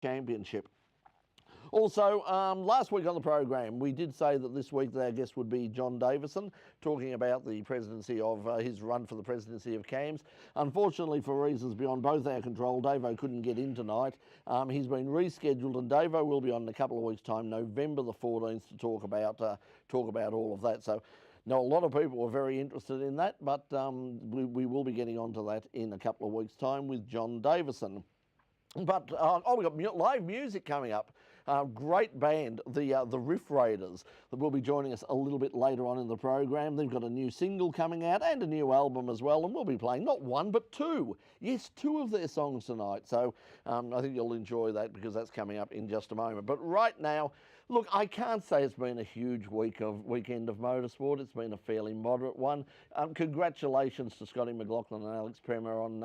Championship. Also, last week on the program, we did say that this week our guest would be John Davison, talking about the presidency of his run for the presidency of CAMS. Unfortunately, for reasons beyond both our control, Davo couldn't get in tonight. He's been rescheduled, and Davo will be on in a couple of weeks' time, November the 14th, to talk about all of that. So, now, a lot of people are very interested in that, but we will be getting onto that in a couple of weeks' time with John Davison. But we've got live music coming up. Great band, the Riff Raiders, that will be joining us a little bit later on in the program. They've got a new single coming out and a new album as well, and we'll be playing not one but two. Yes, two of their songs tonight. So I think you'll enjoy that because that's coming up in just a moment. But right now, look, I can't say it's been a huge weekend of motorsport. It's been a fairly moderate one. Congratulations to Scotty McLaughlin and Alex Premer on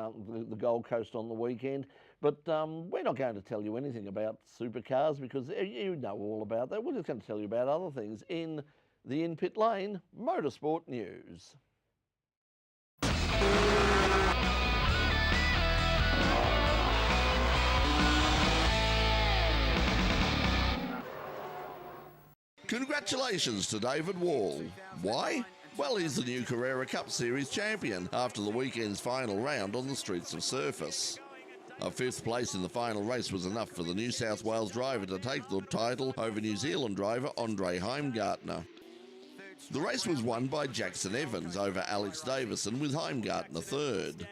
the Gold Coast on the weekend. But we're not going to tell you anything about supercars because you know all about that. We're just going to tell you about other things in the In Pit Lane Motorsport News. Congratulations to David Wall. Why? Well, he's the new Carrera Cup Series champion after the weekend's final round on the streets of Surface. A fifth place in the final race was enough for the New South Wales driver to take the title over New Zealand driver Andre Heimgartner. The race was won by Jackson Evans over Alex Davison, with Heimgartner third.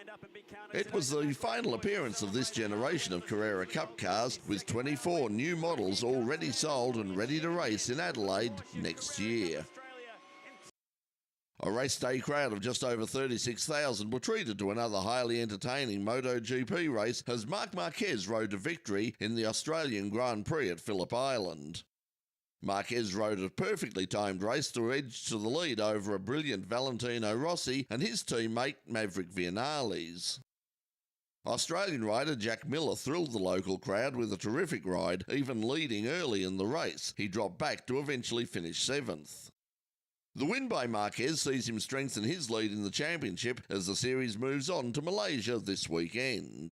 It was the final appearance of this generation of Carrera Cup cars, with 24 new models already sold and ready to race in Adelaide next year. A race day crowd of just over 36,000 were treated to another highly entertaining MotoGP race as Marc Marquez rode to victory in the Australian Grand Prix at Phillip Island. Marquez rode a perfectly timed race to edge to the lead over a brilliant Valentino Rossi and his teammate Maverick Viñales. Australian rider Jack Miller thrilled the local crowd with a terrific ride, even leading early in the race. He dropped back to eventually finish 7th. The win by Marquez sees him strengthen his lead in the championship as the series moves on to Malaysia this weekend.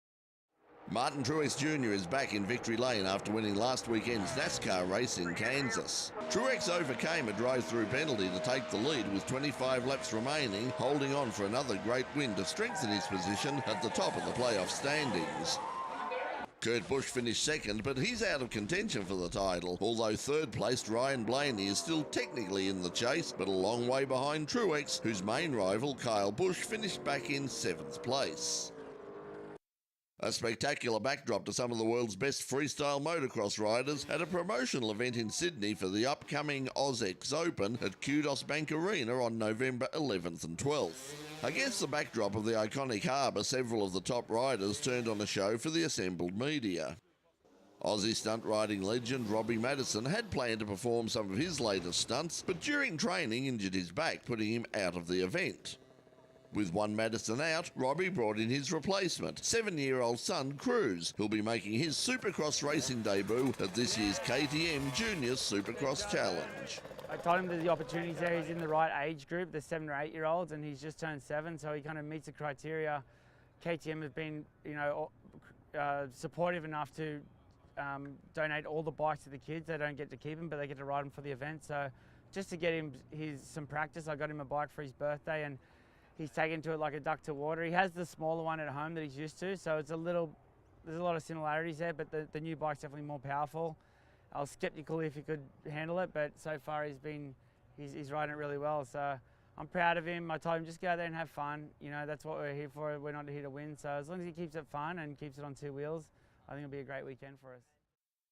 Martin Truex Jr. is back in victory lane after winning last weekend's NASCAR race in Kansas. Truex overcame a drive-through penalty to take the lead with 25 laps remaining, holding on for another great win to strengthen his position at the top of the playoff standings. Kurt Busch finished second, but he's out of contention for the title, although third-placed Ryan Blaney is still technically in the chase, but a long way behind Truex, whose main rival Kyle Busch finished back in 7th place. A spectacular backdrop to some of the world's best freestyle motocross riders at a promotional event in Sydney for the upcoming AusX Open at Kudos Bank Arena on November 11th and 12th. Against the backdrop of the iconic harbour, several of the top riders turned on a show for the assembled media. Aussie stunt riding legend Robbie Madison had planned to perform some of his latest stunts, but during training injured his back, putting him out of the event. With one Madison out, Robbie brought in his replacement, 7-year-old son Cruz, who'll be making his Supercross racing debut at this year's KTM Juniors Supercross Challenge. I told him that the opportunities there, he's in the right age group, the 7 or 8-year-olds, and he's just turned 7, so he kind of meets the criteria. KTM have been, supportive enough to donate all the bikes to the kids. They don't get to keep them, but they get to ride them for the event. So just to get him some practice, I got him a bike for his birthday, and he's taken to it like a duck to water. He has the smaller one at home that he's used to, so there's a lot of similarities there, but the new bike's definitely more powerful. I was skeptical if he could handle it, but so far he's riding it really well. So I'm proud of him. I told him just go out there and have fun. That's what we're here for. We're not here to win. So as long as he keeps it fun and keeps it on 2 wheels, I think it'll be a great weekend for us.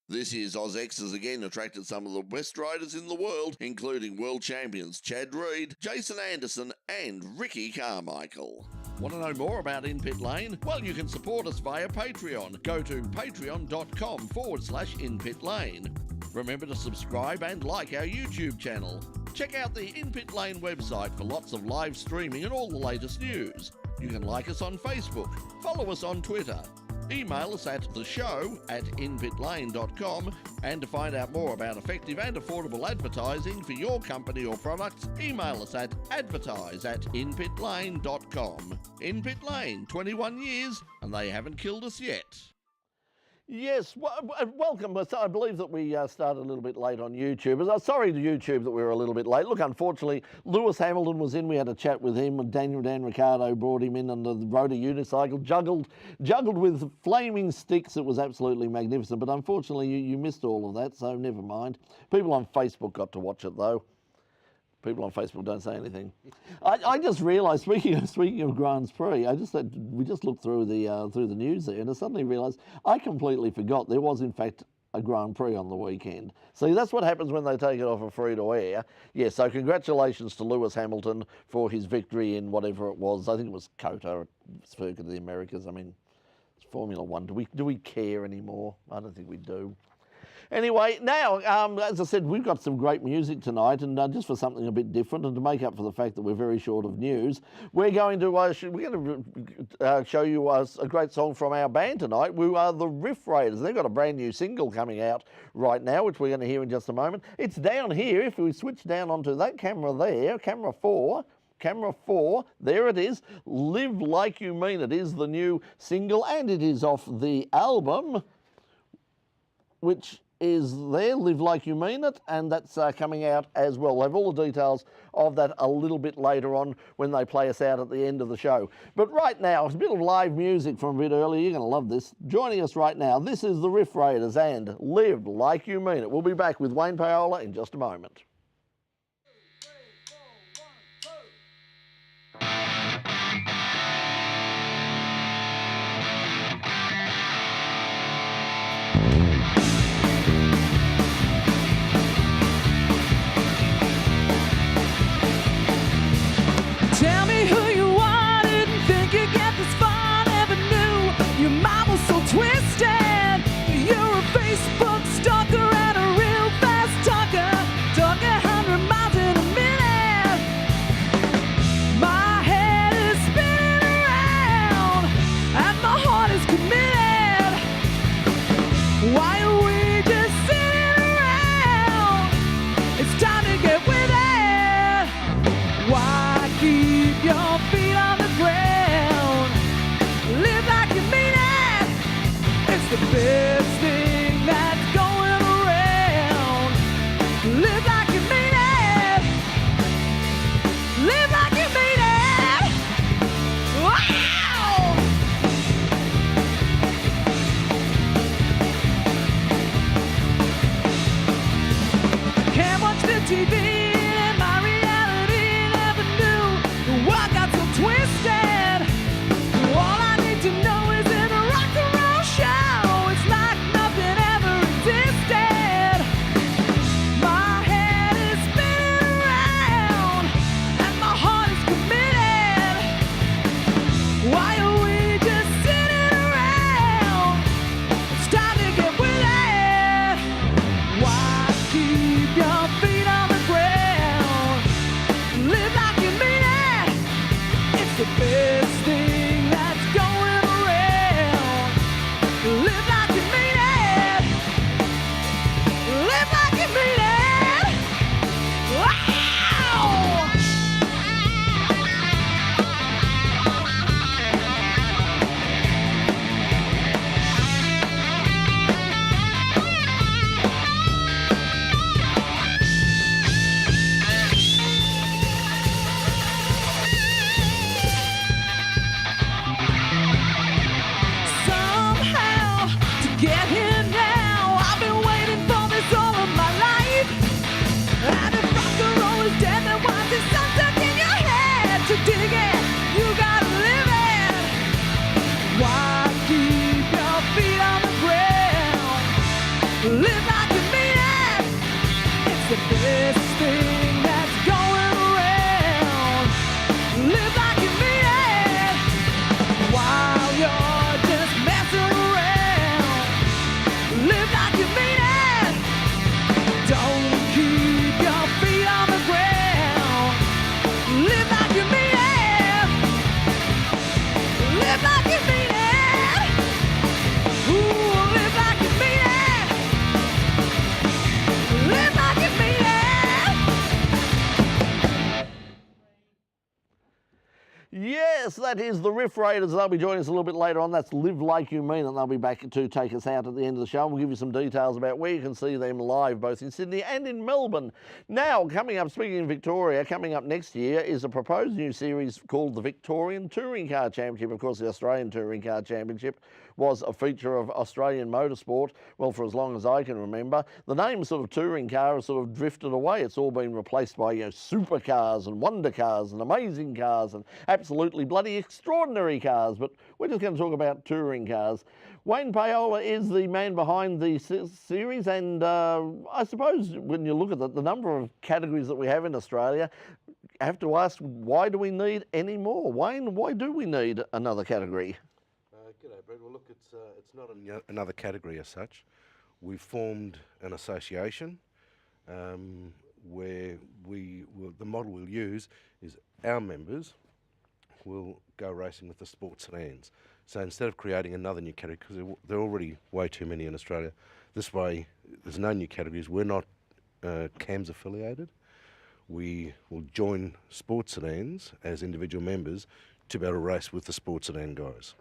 This year's AusX has again attracted some of the best riders in the world, including world champions Chad Reed, Jason Anderson and Ricky Carmichael. Want to know more about In Pit Lane? Well, you can support us via Patreon. Go to patreon.com/InPitLane. Remember to subscribe and like our YouTube channel. Check out the In Pit Lane website for lots of live streaming and all the latest news. You can like us on Facebook, follow us on Twitter, email us at theshow@inpitlane.com, and to find out more about effective and affordable advertising for your company or products, email us at advertise@inpitlane.com. In Pit Lane, 21 years, and they haven't killed us yet. Yes, welcome. So I believe that we started a little bit late on YouTube. Sorry to YouTube that we were a little bit late. Look, unfortunately, Lewis Hamilton was in. We had a chat with him, and Dan Ricciardo brought him in on the rode a unicycle, juggled with flaming sticks. It was absolutely magnificent. But unfortunately, you missed all of that, so never mind. People on Facebook got to watch it, though. People on Facebook don't say anything. I just realised, speaking of Grand Prix, we just looked through the news there, and I suddenly realised I completely forgot there was in fact a Grand Prix on the weekend. See, that's what happens when they take it off a free-to-air. Yeah, so congratulations to Lewis Hamilton for his victory in whatever it was. I think it was COTA, Circuit of the Americas. I mean, it's Formula One. Do we care anymore? I don't think we do. Anyway, now, as I said, we've got some great music tonight, and just for something a bit different, and to make up for the fact that we're very short of news, we're going to show you a great song from our band tonight. We are the Riff Raiders. They've got a brand new single coming out right now, which we're going to hear in just a moment. It's down here. If we switch down onto that camera there, camera 4, there it is. Live Like You Mean It is the new single, and it is off the album, which is there, Live Like You Mean It, and that's coming out as well. We'll have all the details of that a little bit later on when they play us out at the end of the show. But right now, it's a bit of live music from a bit earlier. You're going to love this. Joining us right now, this is the Riff Raiders and Live Like You Mean It. We'll be back with Wayne Paola in just a moment. Tell me who you are, didn't think you'd get this far, never knew your mind was so twisted. You're a Facebook stalker and a real fast talker, talk 100 miles in a minute. My head is spinning around and my heart is committed. Why are we just sitting around? It's time to get with it. Why keep your feet on the ground? Live like you mean it. It's the best thing that's going around. Live like you mean it. Live like you mean it. Wow! Can't watch the TV. Twisted. All I need to know is in a rock and roll show, it's like nothing ever existed. My head is spinning around and my heart is committed. Why are we just sitting around? It's time to get with it. Why keep your feet on the ground? Live like you mean it. It's the best thing that's going around. Live like you mean it. Live like you mean it. Wow! Somehow to get here now, I've been waiting for this all of my life. And if rock and roll is dead, then why's it so stuck in your head? To dig it, you gotta live it. Why keep your feet on the ground? Live like you mean it. It's the best thing that's going around. Live like you mean it. While you're just messing around. Live like you mean it. Don't keep your feet on the ground. Live like you mean it. Live like you mean it. Ooh, live like you mean it. Live like you mean it. Yes, us. That is the Riff Raiders. They'll be joining us a little bit later on. That's Live Like You Mean, and they'll be back to take us out at the end of the show. We'll give you some details about where you can see them live, both in Sydney and in Melbourne. Now, coming up, speaking of Victoria, coming up next year is a proposed new series called the Victorian Touring Car Championship. Of course, the Australian Touring Car Championship was a feature of Australian motorsport, well, for as long as I can remember. The name sort of touring car has sort of drifted away. It's all been replaced by, supercars and wonder cars and amazing cars and absolutely bloody extraordinary cars. But we're just going to talk about touring cars. Wayne Paola is the man behind the series, and I suppose when you look at the number of categories that we have in Australia, I have to ask, why do we need any more? Wayne, why do we need another category? G'day, Brett. Well, look, it's not another category as such. We've formed an association where the model we'll use is our members will go racing with the sports sedans. So instead of creating another new category, because there are already way too many in Australia, this way there's no new categories. We're not CAMS affiliated. We will join sports sedans as individual members to be able to race with the sports sedan guys.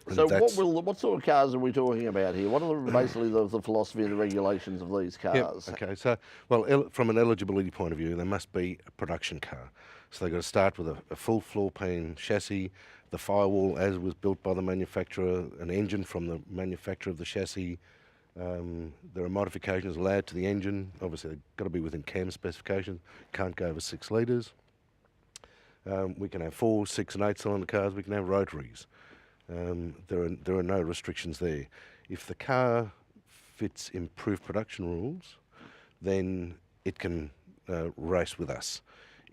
And so what sort of cars are we talking about here? What are basically the philosophy and the regulations of these cars? Yep. Okay, so, well, from an eligibility point of view, they must be a production car. So they've got to start with a full floor pan chassis, the firewall as was built by the manufacturer, an engine from the manufacturer of the chassis. There are modifications allowed to the engine. Obviously, they've got to be within CAM specifications. Can't go over 6 litres. We can have 4, 6 and 8 cylinder cars. We can have rotaries. There are no restrictions there. If the car fits improved production rules, then it can race with us.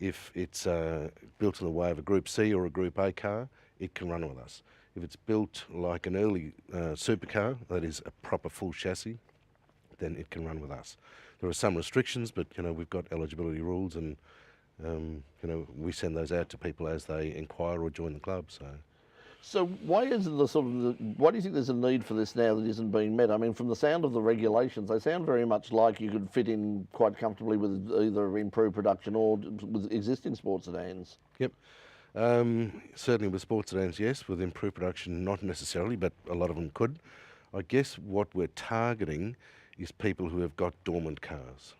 If it's built in the way of a Group C or a Group A car, it can run with us. If it's built like an early supercar, that is a proper full chassis, then it can run with us. There are some restrictions, but we've got eligibility rules, and we send those out to people as they inquire or join the club. So why is why do you think there's a need for this now that isn't being met? I mean, from the sound of the regulations, they sound very much like you could fit in quite comfortably with either improved production or with existing sports sedans. Yep. Certainly with sports sedans, yes. With improved production, not necessarily, but a lot of them could. I guess what we're targeting is people who have got dormant cars.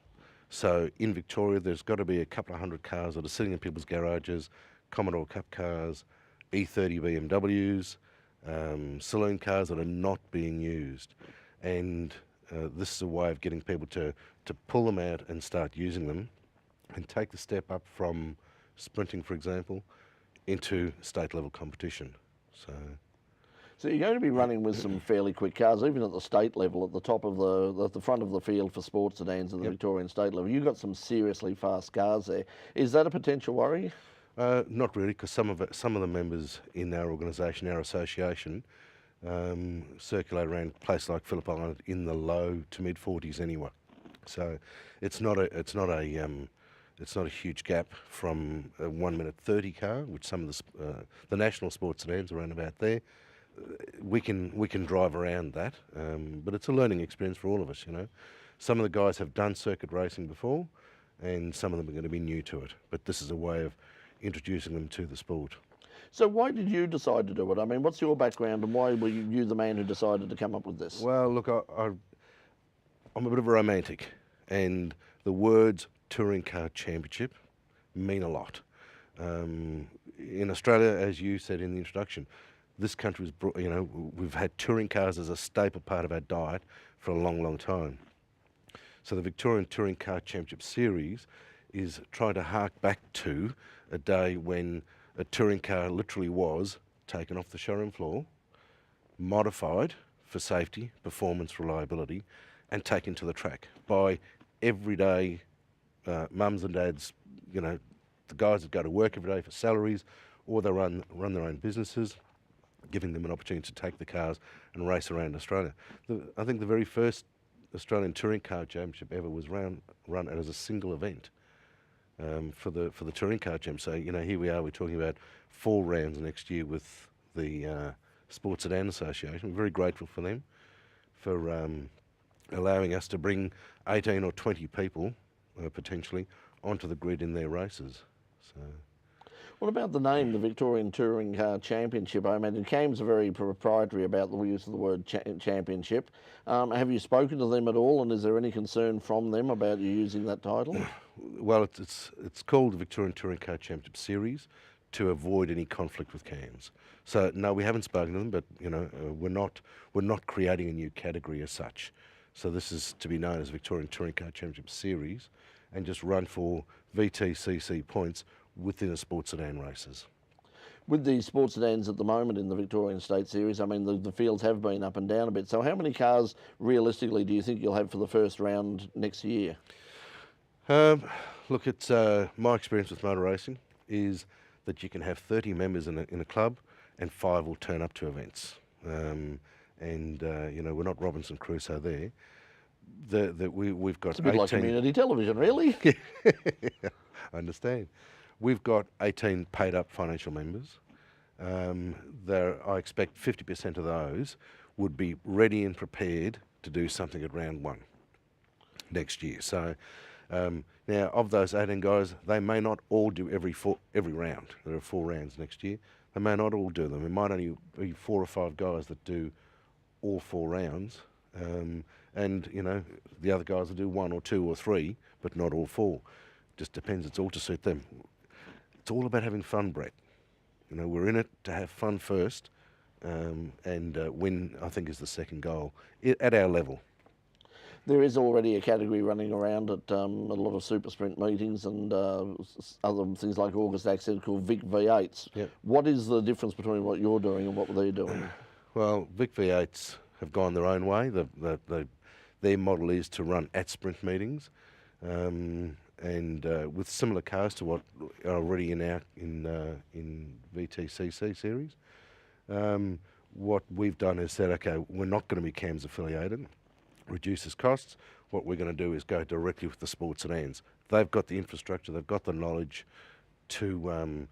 So in Victoria, there's got to be a couple of hundred cars that are sitting in people's garages, Commodore Cup cars, E30 BMWs, saloon cars that are not being used. And this is a way of getting people to pull them out and start using them and take the step up from sprinting, for example, into state level competition. So you're going to be running with some fairly quick cars, even at the state level, at the top of the front of the field for sports sedans at the Victorian state level. You've got some seriously fast cars there. Is that a potential worry? Not really, because some of the members in our organisation, our association, circulate around places like Phillip Island in the low to mid 40s anyway. So it's not a huge gap from a 1 minute 30 car, which some of the national sports sedans around about there. We can drive around that, but it's a learning experience for all of us. Some of the guys have done circuit racing before, and some of them are going to be new to it. But this is a way of introducing them to the sport. So why did you decide to do it? I mean, what's your background, and why were you the man who decided to come up with this? Well, look, I'm a bit of a romantic, and the words Touring Car Championship mean a lot. In Australia, as you said in the introduction, this country's we've had touring cars as a staple part of our diet for a long, long time. So the Victorian Touring Car Championship series is trying to hark back to a day when a touring car literally was taken off the showroom floor, modified for safety, performance, reliability, and taken to the track by everyday mums and dads, the guys that go to work every day for salaries, or they run their own businesses, giving them an opportunity to take the cars and race around Australia. I think the very first Australian Touring Car Championship ever was run as a single event for the Touring Car Championship. So here we are. We're talking about 4 rounds next year with the Sports Sedan Association. We're very grateful for them for allowing us to bring 18 or 20 people potentially onto the grid in their races. So. What about the name, the Victorian Touring Car Championship? I imagine CAM's are very proprietary about the use of the word championship. Have you spoken to them at all, and is there any concern from them about you using that title? Well, it's called the Victorian Touring Car Championship Series to avoid any conflict with CAMs. So no, we haven't spoken to them, but you know, we're not creating a new category as such. So this is to be known as Victorian Touring Car Championship Series, and just run for VTCC points within the sports sedan races. With the sports sedans at the moment in the Victorian State Series, I mean, the fields have been up and down a bit. So how many cars, realistically, do you think you'll have for the first round next year? Look, it's my experience with motor racing is that you can have 30 members in a club, and 5 will turn up to events. You know, we're not Robinson Crusoe there. We've got it's a bit like community television, really. I understand. We've got 18 paid up financial members. I expect 50% of those would be ready and prepared to do something at round 1 next year. So now, of those 18 guys, they may not all do every round. There are 4 rounds next year. They may not all do them. It might only be 4 or 5 guys that do all 4 rounds. And you know, the other guys will do 1 or 2 or 3, but not all 4. Just depends. It's all to suit them. It's all about having fun, Brett. You know, we're in it to have fun first, and win, I think, is the second goal at our level. There is already a category running around at a lot of super sprint meetings and other things like August Accent called Vic V8s. Yep. What is the difference between what you're doing and what they're doing? Well, Vic V8s have gone their own way. Their model is to run at sprint meetings, and with similar cars to what are already in VTCC series. What we've done is said, okay, we're not going to be CAMS affiliated, reduces costs. What we're going to do is go directly with the sports sedans. They've got the infrastructure, they've got the knowledge to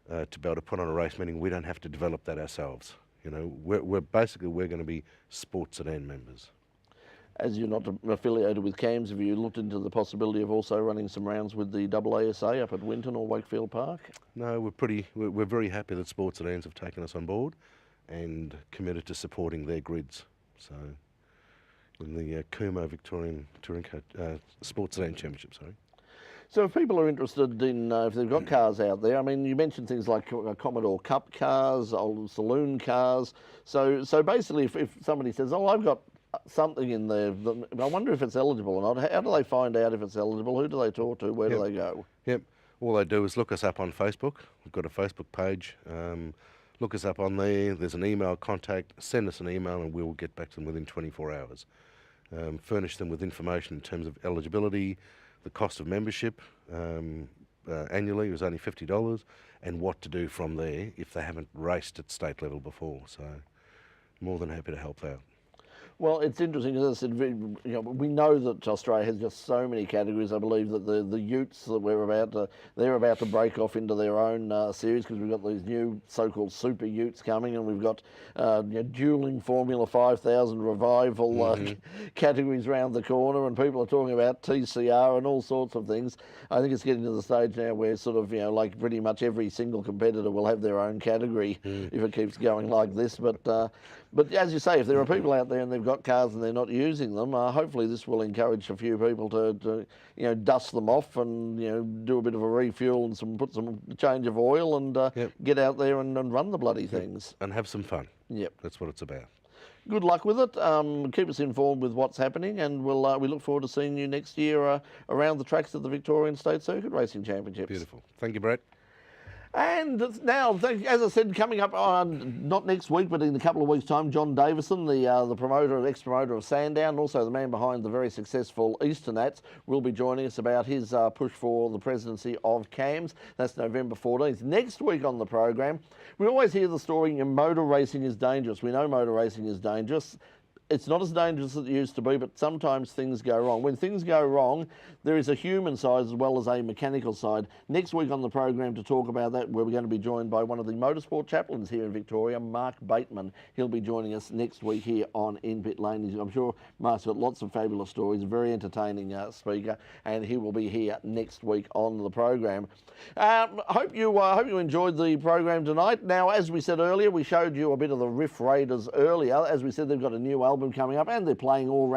be able to put on a race meeting. We don't have to develop that ourselves. You know, we're going to be sports sedan members. As you're not affiliated with CAMS, have you looked into the possibility of also running some rounds with the AASA up at Winton or Wakefield Park? No, we're very happy that sports sedans have taken us on board and committed to supporting their grids. So, in the Kumo Victorian Touring Car Sports Sedan Championship, sorry. So if people are interested in, if they've got cars out there, I mean, you mentioned things like Commodore Cup cars, old saloon cars. So basically, if somebody says, oh, I've got something in there, I wonder if it's eligible or not. How do they find out if it's eligible? Who do they talk to? Where do they go? Yep. All they do is look us up on Facebook. We've got a Facebook page. Look us up on there. There's an email contact. Send us an email and we'll get back to them within 24 hours. Furnish them with information in terms of eligibility, the cost of membership annually was only $50, and what to do from there if they haven't raced at state level before. So more than happy to help out. Well, it's interesting, as I said, you know, we know that Australia has just so many categories. I believe that the utes that they're about to break off into their own series, because we've got these new so-called super utes coming, and we've got dueling Formula 5000 revival categories around the corner, and people are talking about TCR and all sorts of things. I think it's getting to the stage now where sort of, you know, like pretty much every single competitor will have their own category if it keeps going like this. But as you say, if there are people out there and they've got cars and they're not using them, hopefully this will encourage a few people to you know, dust them off and, you know, do a bit of a refuel and put some change of oil and get out there and run the bloody things. And have some fun. Yep. That's what it's about. Good luck with it. Keep us informed with what's happening, and we look forward to seeing you next year around the tracks of the Victorian State Circuit Racing Championships. Beautiful. Thank you, Brett. And now, as I said, coming up not next week, but in a couple of weeks' time, John Davison, the promoter, ex-promoter of Sandown, and also the man behind the very successful Eastern Nats, will be joining us about his push for the presidency of CAMS. That's November 14th. Next week on the program, we always hear the story, motor racing is dangerous. We know motor racing is dangerous. it's not as dangerous as it used to be, but sometimes things go wrong. When things go wrong, there is a human side as well as a mechanical side. Next week on the program to talk about that, we're going to be joined by one of the motorsport chaplains here in Victoria, Mark Bateman. He'll be joining us next week here on In Pit Lane. I'm sure Mark's got lots of fabulous stories, a very entertaining speaker, and he will be here next week on the program. Hope you enjoyed the program tonight. Now, as we said earlier, we showed you a bit of the Riff Raiders earlier. As we said, they've got a new album coming up, and they're playing all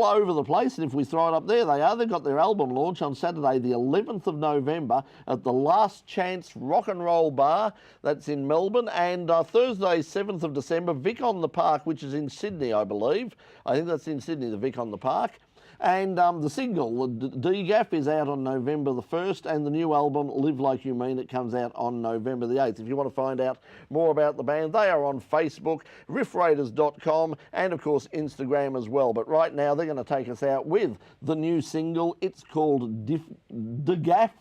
over the place. And if we throw it up, there they are. They've got their album launch on Saturday, the 11th of November at the Last Chance Rock and Roll Bar. That's in Melbourne. And Thursday, 7th of December, Vic on the Park, which is in Sydney, I believe. I think that's in Sydney, the Vic on the Park. And the single, D-Gaff, is out on November the 1st, and the new album, Live Like You Mean It, comes out on November the 8th. If you want to find out more about the band, they are on Facebook, riffraiders.com, and of course Instagram as well. But right now they're going to take us out with the new single. It's called D-Gaff.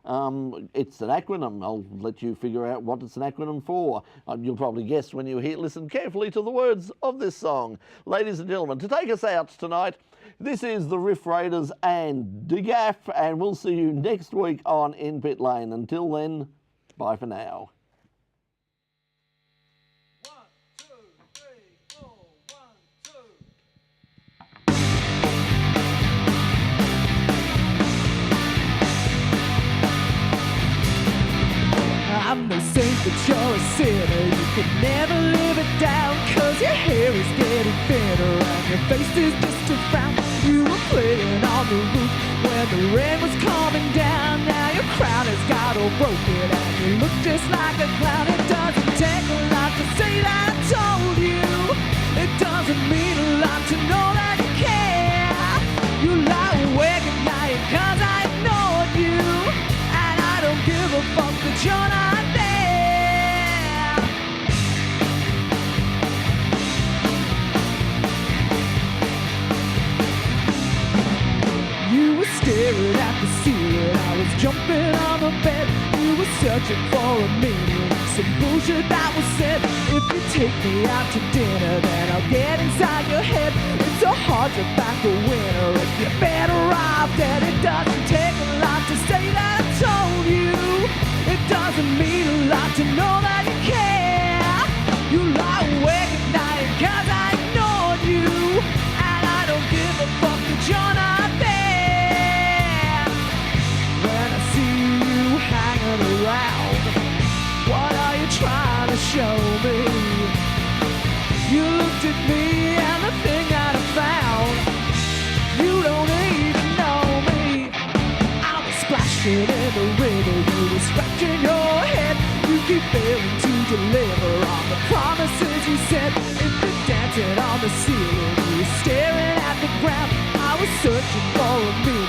It's an acronym. I'll let you figure out what it's an acronym for. You'll probably guess when you listen carefully to the words of this song. Ladies and gentlemen, to take us out tonight, this is the Riff Raiders and D-Gaff, and we'll see you next week on In Pit Lane. Until then, bye for now. 1, 2, 3, 4, 1, 2. I'm no saint, but you're a sinner. You could never live it down, 'cause your hair is getting thinner and your face is just a frown. You were playing on the roof when the rain was coming down. Now your crown has got all broken and you look just like a clown. It doesn't take a lot to say that I told you. It doesn't mean a lot to know that you care. You lie awake at night 'cause I ignored you, and I don't give a fuck that you're not there. You were staring at the ceiling, I was jumping on the bed. You were searching for a meaning, some bullshit that was said. If you take me out to dinner, then I'll get inside your head. It's so hard to back a winner if you're better off dead. It doesn't take a lot to say that I told you. It doesn't mean a lot to know that you care. You lie awake at night 'cause I ignored you, and I don't give a fuck that you're not there. When I see you hanging around, what are you trying to show me? You looked at me and the thing that I found, you don't even know me. I was splashing in the river, you were scratching your head. You keep failing to deliver on the promises you said. If you're dancing on the ceiling, you were staring at the ground. I was searching for a meaning.